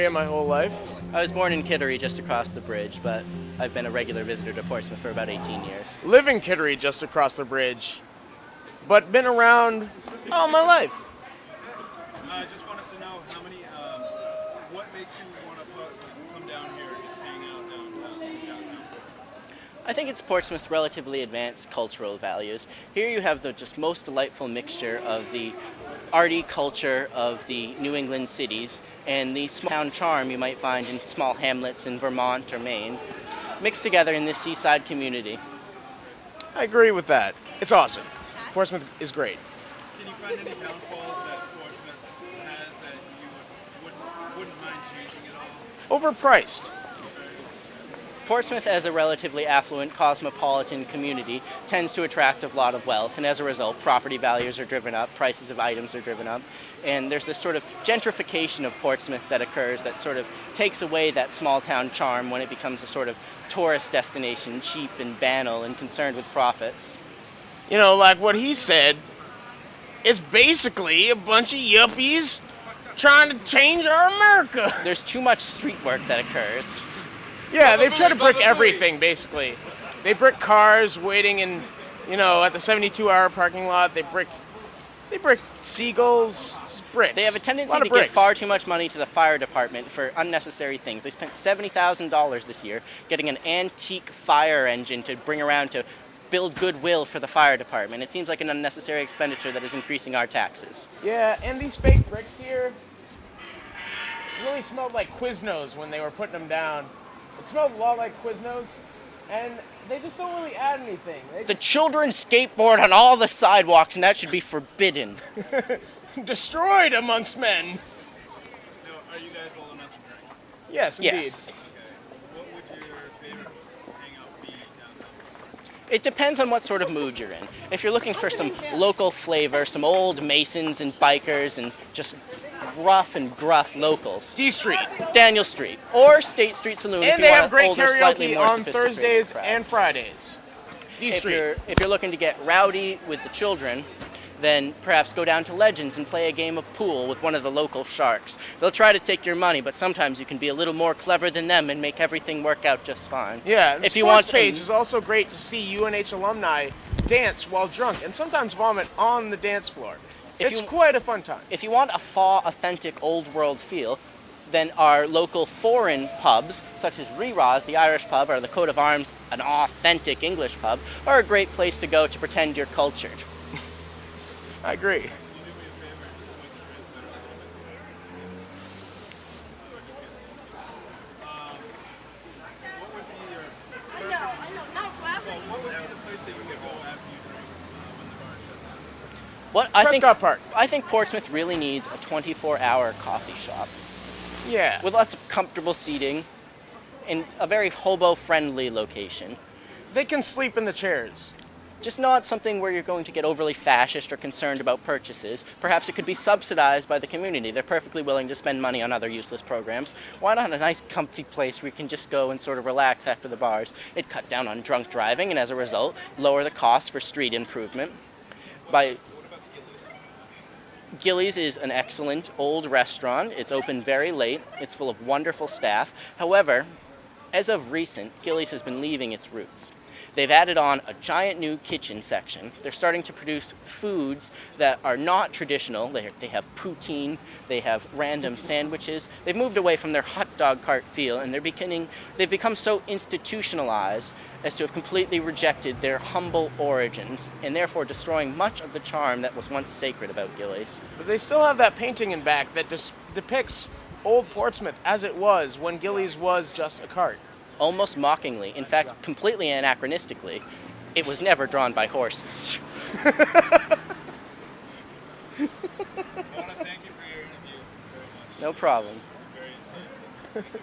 area my whole life. I was born in Kittery, just across the bridge, but I've been a regular visitor to Portsmouth for about 18 years. Live in Kittery, just across the bridge, but been around all my life. I just wanted to know how many, what makes you want to come down here and just hang out downtown? I think it's Portsmouth's relatively advanced cultural values. Here you have the just most delightful mixture of the arty culture of the New England cities and the small town charm you might find in small hamlets in Vermont or Maine, mixed together in this seaside community. I agree with that. It's awesome. Portsmouth is great. Can you find any downfalls that Portsmouth has that you wouldn't mind changing at all? Overpriced. Portsmouth, as a relatively affluent cosmopolitan community, tends to attract a lot of wealth, and as a result, property values are driven up, prices of items are driven up, and there's this sort of gentrification of Portsmouth that occurs that sort of takes away that small town charm when it becomes a sort of tourist destination, cheap and banal and concerned with profits. You know, like what he said, it's basically a bunch of yuppies trying to change our America. There's too much street work that occurs. Yeah, they try to brick everything, basically. They brick cars waiting in, at the 72-hour parking lot. They brick seagulls, just bricks. They have a tendency to give bricks. far too much money to the fire department for unnecessary things. They spent $70,000 this year getting an antique fire engine to bring around to build goodwill for the fire department. It seems like an unnecessary expenditure that is increasing our taxes. Yeah, and these fake bricks here really smelled like Quiznos when they were putting them down. It smelled a lot like Quiznos, and they just don't really add anything. The children skateboard on all the sidewalks, and that should be forbidden. Destroyed amongst men. No, are you guys old enough to drink? Yes, indeed. Yes. What would your favorite hangout be downtown? It depends on what sort of mood you're in. If you're looking for some local flavor, some old Masons and bikers and just rough and gruff locals, D Street. Daniel Street or State Street Saloon. if And you they want have great older, slightly karaoke more on sophisticated Thursdays crowd. and Fridays. D Street. If you're looking to get rowdy with the children, then perhaps go down to Legends and play a game of pool with one of the local sharks. They'll try to take your money, but sometimes you can be a little more clever than them and make everything work out just fine. Yeah, the if you sports want page is also great to see UNH alumni dance while drunk and sometimes vomit on the dance floor. It's quite a fun time. If you want a authentic old world feel, then our local foreign pubs, such as Riraz, the Irish pub, or the Coat of Arms, an authentic English pub, are a great place to go to pretend you're cultured. I agree. Can you do me a favor and just point the transmitter a little bit? What would be your what would be the place that you could go after you drink when the bar shuts down? Prescott Park. I think Portsmouth really needs a 24-hour coffee shop Yeah. with lots of comfortable seating in a very hobo-friendly location. They can sleep in the chairs. Just not something where you're going to get overly fascist or concerned about purchases. Perhaps it could be subsidized by the community. They're perfectly willing to spend money on other useless programs. Why not a nice comfy place where you can just go and sort of relax after the bars? It'd cut down on drunk driving and as a result, lower the cost for street improvement. Gillies is an excellent old restaurant. It's open very late. It's full of wonderful staff. However, as of recent, Gillies has been leaving its roots. They've added on a giant new kitchen section. They're starting to produce foods that are not traditional. They have poutine, they have random sandwiches. They've moved away from their hot dog cart feel, and they've become so institutionalized as to have completely rejected their humble origins, and therefore destroying much of the charm that was once sacred about Gillies. But they still have that painting in back that just depicts old Portsmouth as it was when Gillies was just a cart. Almost mockingly, in fact, completely anachronistically, it was never drawn by horses. I want to thank you for your interview very much. No problem. Very insightful.